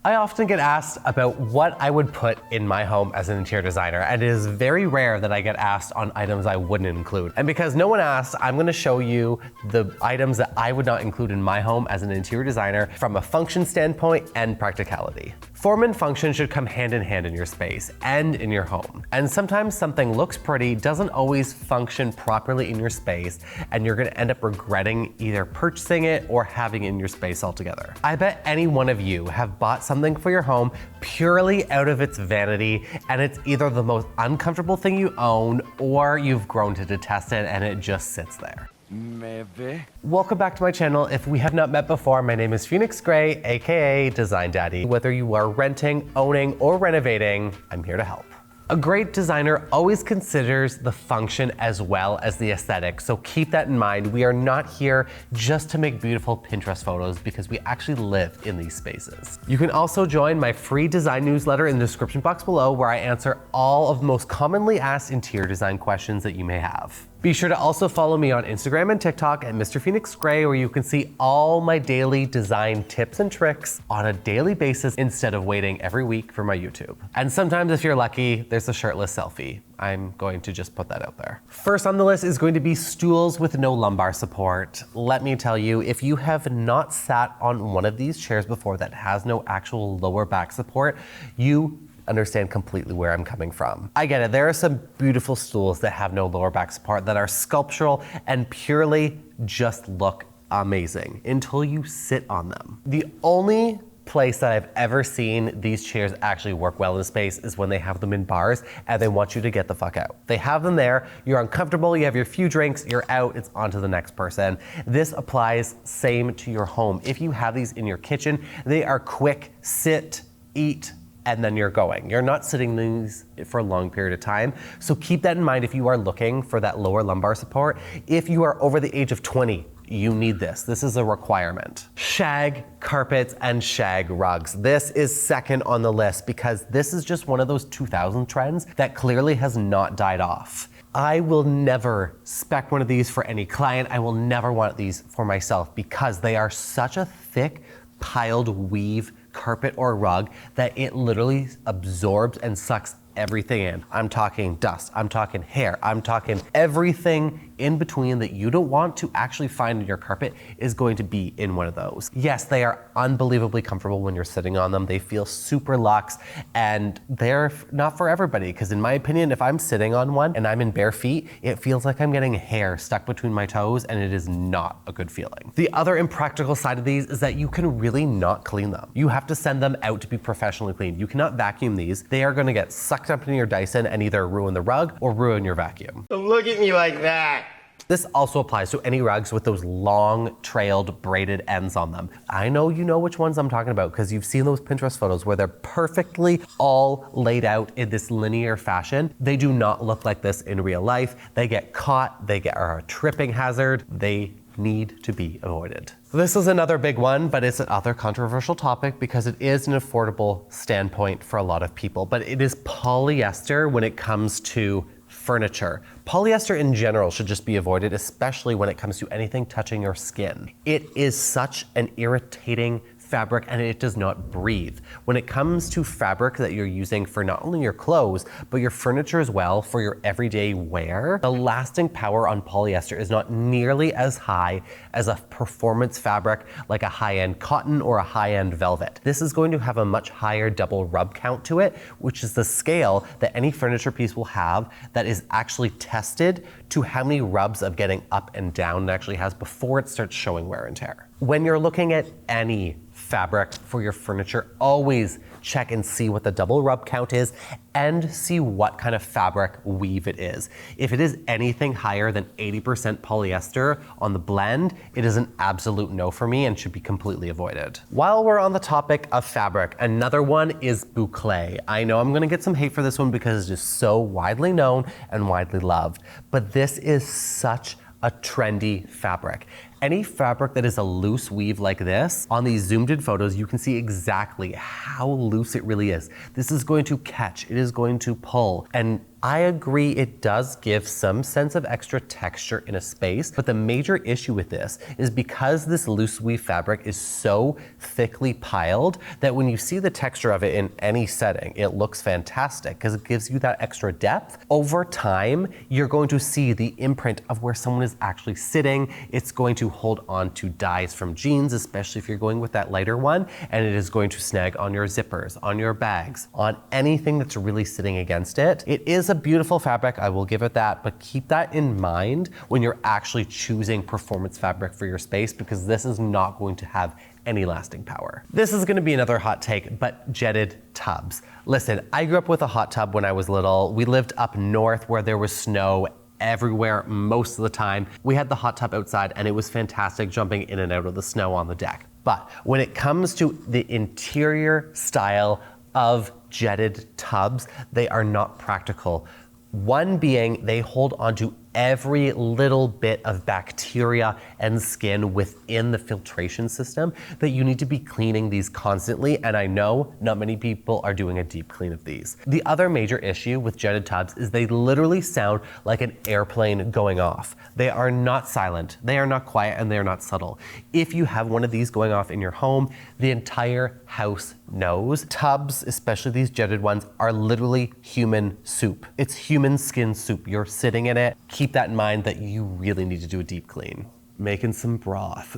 I often get asked about what I would put in my home as an interior designer, and it is very rare that I get asked on items I wouldn't include. And because no one asked, I'm gonna show you the items that I would not include in my home as an interior designer from a function standpoint and practicality. Form and function should come hand in hand in your space and in your home. And sometimes something looks pretty, doesn't always function properly in your space, and you're gonna end up regretting either purchasing it or having it in your space altogether. I bet any one of you have bought something for your home purely out of its vanity, and it's either the most uncomfortable thing you own or you've grown to detest it and it just sits there. Maybe. Welcome back to my channel. If we have not met before, my name is Phoenix Gray, aka Design Daddy. Whether you are renting, owning, or renovating, I'm here to help. A great designer always considers the function as well as the aesthetic, so keep that in mind. We are not here just to make beautiful Pinterest photos because we actually live in these spaces. You can also join my free design newsletter in the description box below, where I answer all of the most commonly asked interior design questions that you may have. Be sure to also follow me on Instagram and TikTok at Mr. Phoenix Gray, where you can see all my daily design tips and tricks on a daily basis instead of waiting every week for my YouTube. And sometimes if you're lucky, there's a shirtless selfie. I'm going to just put that out there. First on the list is going to be stools with no lumbar support. Let me tell you, if you have not sat on one of these chairs before that has no actual lower back support, you understand completely where I'm coming from. I get it, there are some beautiful stools that have no lower back support that are sculptural and purely just look amazing until you sit on them. The only place that I've ever seen these chairs actually work well in space is when they have them in bars and they want you to get the fuck out. They have them there, you're uncomfortable, you have your few drinks, you're out, it's on to the next person. This applies same to your home. If you have these in your kitchen, they are quick, sit, eat, and then you're going. You're not sitting these for a long period of time. So keep that in mind if you are looking for that lower lumbar support. If you are over the age of 20, you need this. This is a requirement. Shag carpets and shag rugs. This is second on the list because this is just one of those 2000 trends that clearly has not died off. I will never spec one of these for any client. I will never want these for myself because they are such a thick, piled weave carpet or rug that it literally absorbs and sucks everything in. I'm talking dust, I'm talking hair, I'm talking everything in between that you don't want to actually find in your carpet is going to be in one of those. Yes, they are unbelievably comfortable when you're sitting on them. They feel super luxe and they're not for everybody because in my opinion, if I'm sitting on one and I'm in bare feet, it feels like I'm getting hair stuck between my toes and it is not a good feeling. The other impractical side of these is that you can really not clean them. You have to send them out to be professionally cleaned. You cannot vacuum these. They are gonna get sucked up in your Dyson and either ruin the rug or ruin your vacuum. Don't look at me like that. This also applies to any rugs with those long trailed braided ends on them. I know you know which ones I'm talking about because you've seen those Pinterest photos where they're perfectly all laid out in this linear fashion. They do not look like this in real life. They get caught, are a tripping hazard. They need to be avoided. This is another big one, but it's another controversial topic because it is an affordable standpoint for a lot of people, but it is polyester when it comes to furniture. Polyester in general should just be avoided, especially when it comes to anything touching your skin. It is such an irritating fabric and it does not breathe. When it comes to fabric that you're using for not only your clothes, but your furniture as well for your everyday wear, the lasting power on polyester is not nearly as high as a performance fabric like a high-end cotton or a high-end velvet. This is going to have a much higher double rub count to it, which is the scale that any furniture piece will have that is actually tested to how many rubs of getting up and down it actually has before it starts showing wear and tear. When you're looking at any fabric for your furniture, always check and see what the double rub count is and see what kind of fabric weave it is. If it is anything higher than 80% polyester on the blend, it is an absolute no for me and should be completely avoided. While we're on the topic of fabric, another one is boucle. I know I'm gonna get some hate for this one because it's just so widely known and widely loved, but this is such a trendy fabric. Any fabric that is a loose weave like this, on these zoomed in photos, you can see exactly how loose it really is. This is going to catch, it is going to pull, and I agree it does give some sense of extra texture in a space, but the major issue with this is because this loose weave fabric is so thickly piled that when you see the texture of it in any setting, it looks fantastic because it gives you that extra depth. Over time, you're going to see the imprint of where someone is actually sitting. It's going to hold on to dyes from jeans, especially if you're going with that lighter one, and it is going to snag on your zippers, on your bags, on anything that's really sitting against it. It is a beautiful fabric, I will give it that, but keep that in mind when you're actually choosing performance fabric for your space, because this is not going to have any lasting power. This is gonna be another hot take, but jetted tubs. Listen, I grew up with a hot tub when I was little. We lived up north where there was snow everywhere most of the time. We had the hot tub outside and it was fantastic jumping in and out of the snow on the deck. But when it comes to the interior style of jetted tubs, they are not practical. One being they hold onto every little bit of bacteria and skin within the filtration system that you need to be cleaning these constantly, and I know not many people are doing a deep clean of these. The other major issue with jetted tubs is they literally sound like an airplane going off. They are not silent, they are not quiet, and they are not subtle. If you have one of these going off in your home, the entire house knows. Tubs, especially these jetted ones, are literally human soup. It's human skin soup. You're sitting in it. Keep that in mind that you really need to do a deep clean. Making some broth.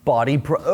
Body gross.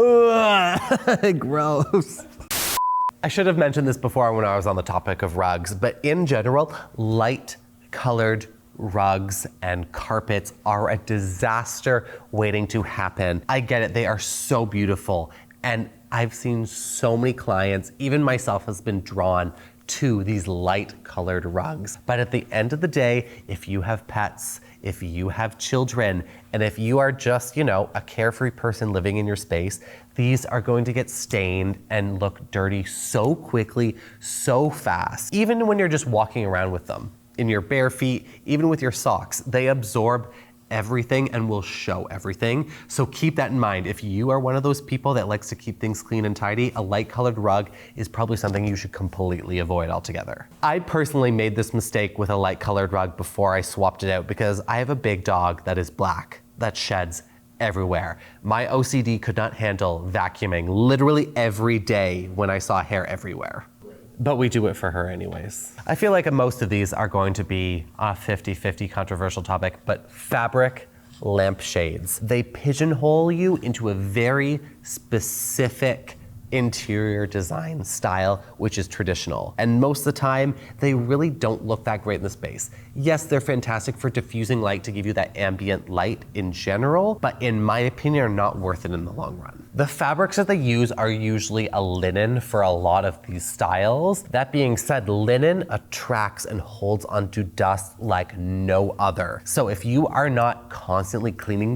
I should have mentioned this before when I was on the topic of rugs, but in general, light colored rugs and carpets are a disaster waiting to happen. I get it, they are so beautiful, and I've seen so many clients, even myself, has been drawn to these light colored rugs. But at the end of the day, if you have pets, if you have children, and if you are just, a carefree person living in your space, these are going to get stained and look dirty so quickly, so fast. Even when you're just walking around with them, in your bare feet, even with your socks, they absorb everything and will show everything. So keep that in mind. If you are one of those people that likes to keep things clean and tidy, a light colored rug is probably something you should completely avoid altogether. I personally made this mistake with a light colored rug before I swapped it out because I have a big dog that is black, that sheds everywhere. My OCD could not handle vacuuming literally every day when I saw hair everywhere. But we do it for her anyways. I feel like most of these are going to be a 50-50 controversial topic, but fabric lampshades. They pigeonhole you into a very specific interior design style, which is traditional. And most of the time, they really don't look that great in the space. Yes, they're fantastic for diffusing light to give you that ambient light in general, but in my opinion, are not worth it in the long run. The fabrics that they use are usually a linen for a lot of these styles. That being said, linen attracts and holds onto dust like no other. So if you are not constantly cleaning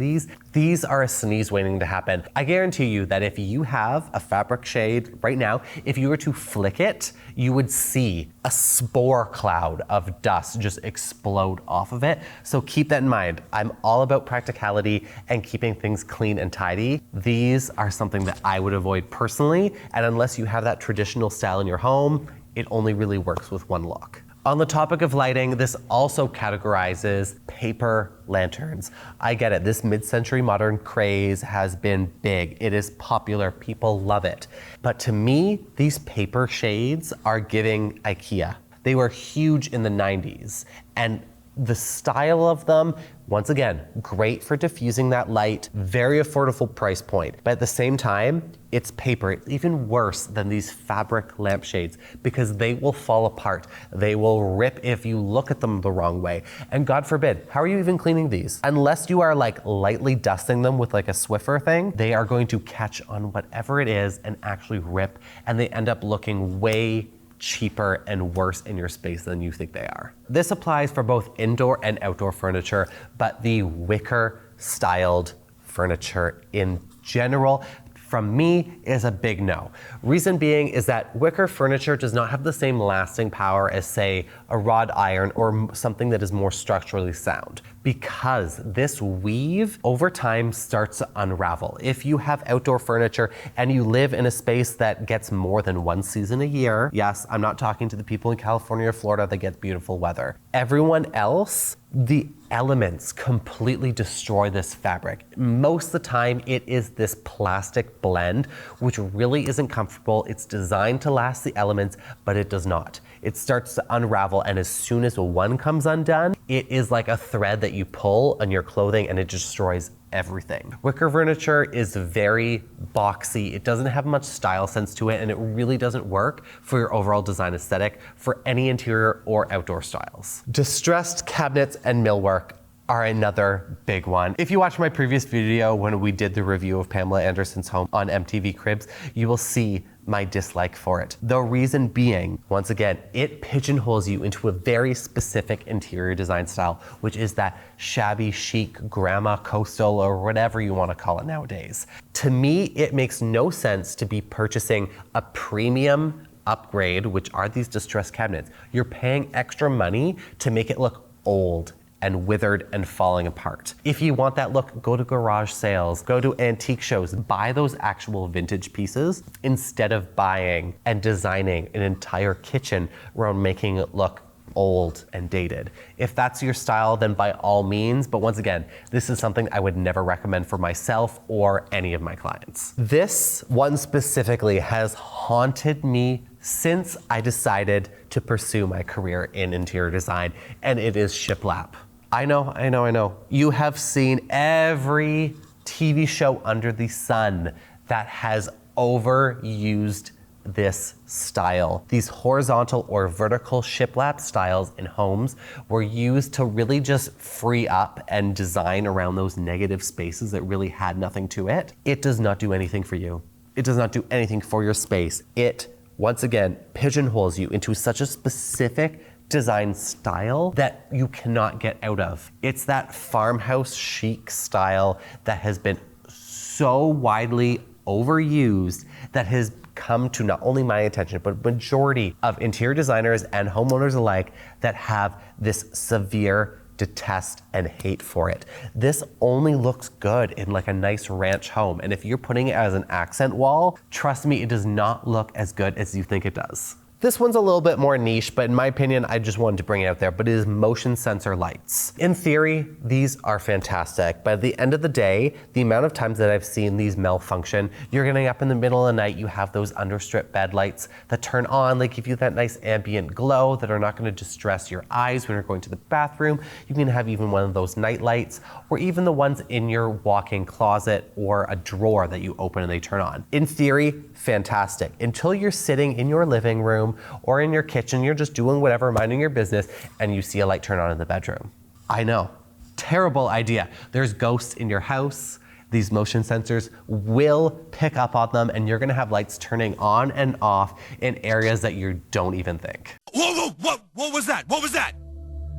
these are a sneeze waiting to happen. I guarantee you that if you have a fabric shade right now, if you were to flick it, you would see a spore cloud of dust just explode off of it. So keep that in mind. I'm all about practicality and keeping things clean and tidy. These are something that I would avoid personally, and unless you have that traditional style in your home, it only really works with one look. On the topic of lighting, this also categorizes paper lanterns. I get it, this mid-century modern craze has been big. It is popular, people love it. But to me, these paper shades are giving IKEA. They were huge in the 90s, and the style of them, once again, great for diffusing that light, very affordable price point. But at the same time, it's paper. It's even worse than these fabric lampshades because they will fall apart. They will rip if you look at them the wrong way. And God forbid, how are you even cleaning these? Unless you are like lightly dusting them with like a Swiffer thing, they are going to catch on whatever it is and actually rip, and they end up looking way cheaper and worse in your space than you think they are. This applies for both indoor and outdoor furniture, but the wicker styled furniture in general, from me is a big no. Reason being is that wicker furniture does not have the same lasting power as, say, a wrought iron or something that is more structurally sound, because this weave over time starts to unravel. If you have outdoor furniture and you live in a space that gets more than one season a year, yes, I'm not talking to the people in California or Florida that get beautiful weather. Everyone else, the elements completely destroy this fabric. Most of the time, it is this plastic blend, which really isn't comfortable. It's designed to last the elements, but it does not. It starts to unravel, and as soon as one comes undone, it is like a thread that you pull on your clothing and it destroys everything. Wicker furniture is very boxy. It doesn't have much style sense to it, and it really doesn't work for your overall design aesthetic for any interior or outdoor styles. Distressed cabinets and millwork are another big one. If you watched my previous video when we did the review of Pamela Anderson's home on MTV Cribs, you will see my dislike for it. The reason being, once again, it pigeonholes you into a very specific interior design style, which is that shabby chic, grandma coastal, or whatever you want to call it nowadays. To me, it makes no sense to be purchasing a premium upgrade, which are these distressed cabinets. You're paying extra money to make it look old and withered and falling apart. If you want that look, go to garage sales, go to antique shows, buy those actual vintage pieces instead of buying and designing an entire kitchen around making it look old and dated. If that's your style, then by all means, but once again, this is something I would never recommend for myself or any of my clients. This one specifically has haunted me since I decided to pursue my career in interior design, and it is shiplap. I know. You have seen every TV show under the sun that has overused this style. These horizontal or vertical shiplap styles in homes were used to really just free up and design around those negative spaces that really had nothing to it. It does not do anything for you. It does not do anything for your space. It, once again, pigeonholes you into such a specific design style that you cannot get out of. It's that farmhouse chic style that has been so widely overused that has come to not only my attention, but majority of interior designers and homeowners alike that have this severe detest and hate for it. This only looks good in like a nice ranch home. And if you're putting it as an accent wall, trust me, it does not look as good as you think it does. This one's a little bit more niche, but in my opinion, I just wanted to bring it out there, but it is motion sensor lights. In theory, these are fantastic, but at the end of the day, the amount of times that I've seen these malfunction, you're getting up in the middle of the night, you have those understrip bed lights that turn on, they give you that nice ambient glow that are not gonna distress your eyes when you're going to the bathroom. You can have even one of those night lights, or even the ones in your walk-in closet or a drawer that you open and they turn on. In theory, fantastic. Until you're sitting in your living room or in your kitchen, you're just doing whatever, minding your business, and you see a light turn on in the bedroom. I know, terrible idea. There's ghosts in your house. These motion sensors will pick up on them, and you're gonna have lights turning on and off in areas that you don't even think. Whoa, what was that? What was that?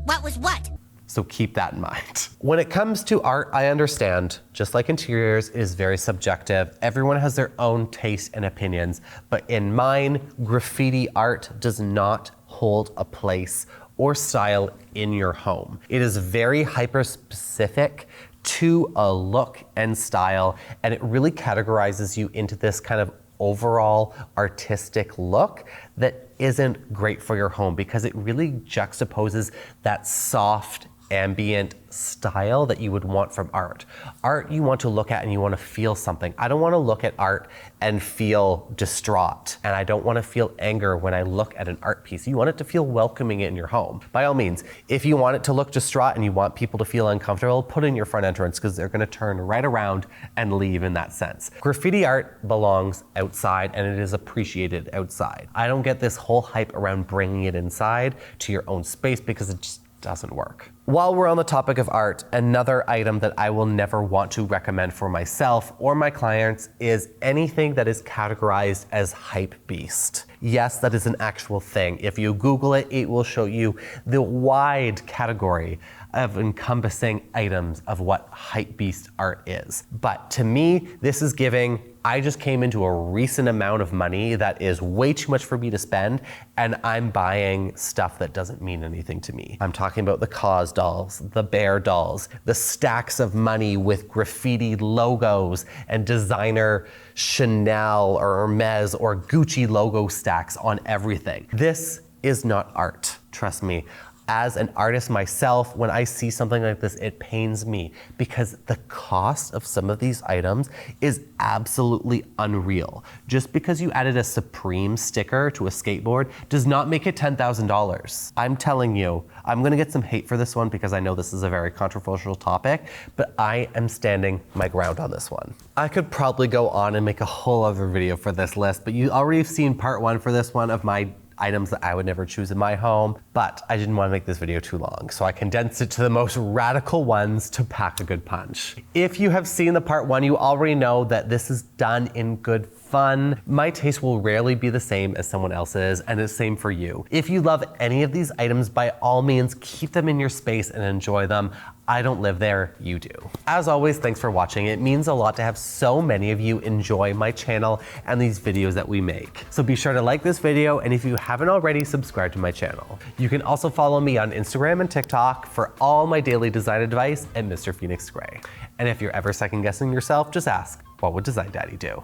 What was what? So keep that in mind. When it comes to art, I understand, just like interiors is very subjective. Everyone has their own taste and opinions, but in mine, graffiti art does not hold a place or style in your home. It is very hyper-specific to a look and style, and it really categorizes you into this kind of overall artistic look that isn't great for your home because it really juxtaposes that soft ambient style that you would want from art. Art you want to look at and you want to feel something. I don't want to look at art and feel distraught, and I don't want to feel anger when I look at an art piece. You want it to feel welcoming in your home. By all means, if you want it to look distraught and you want people to feel uncomfortable, put it in your front entrance because they're going to turn right around and leave in that sense. Graffiti art belongs outside and it is appreciated outside. I don't get this whole hype around bringing it inside to your own space because it just doesn't work. While we're on the topic of art, another item that I will never want to recommend for myself or my clients is anything that is categorized as hypebeast. Yes, that is an actual thing. If you Google it, it will show you the wide category of encompassing items of what hypebeast art is. But to me, this is giving, I just came into a recent amount of money that is way too much for me to spend, and I'm buying stuff that doesn't mean anything to me. I'm talking about the Cause dolls, the Bear dolls, the stacks of money with graffiti logos and designer Chanel or Hermes or Gucci logo stacks on everything. This is not art, trust me. As an artist myself, when I see something like this, it pains me because the cost of some of these items is absolutely unreal. Just because you added a Supreme sticker to a skateboard does not make it $10,000. I'm telling you, I'm gonna get some hate for this one because I know this is a very controversial topic, but I am standing my ground on this one. I could probably go on and make a whole other video for this list, but you already have seen part one for this one of my items that I would never choose in my home, but I didn't want to make this video too long, so I condensed it to the most radical ones to pack a good punch. If you have seen the part one, you already know that this is done in good fun. My taste will rarely be the same as someone else's, and it's the same for you. If you love any of these items, by all means, keep them in your space and enjoy them. I don't live there, you do. As always, thanks for watching. It means a lot to have so many of you enjoy my channel and these videos that we make. So be sure to like this video, and if you haven't already, subscribe to my channel. You can also follow me on Instagram and TikTok for all my daily design advice at Mr. Phoenix Gray. And if you're ever second guessing yourself, just ask, what would Design Daddy do?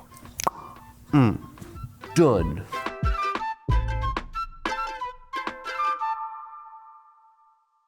Done.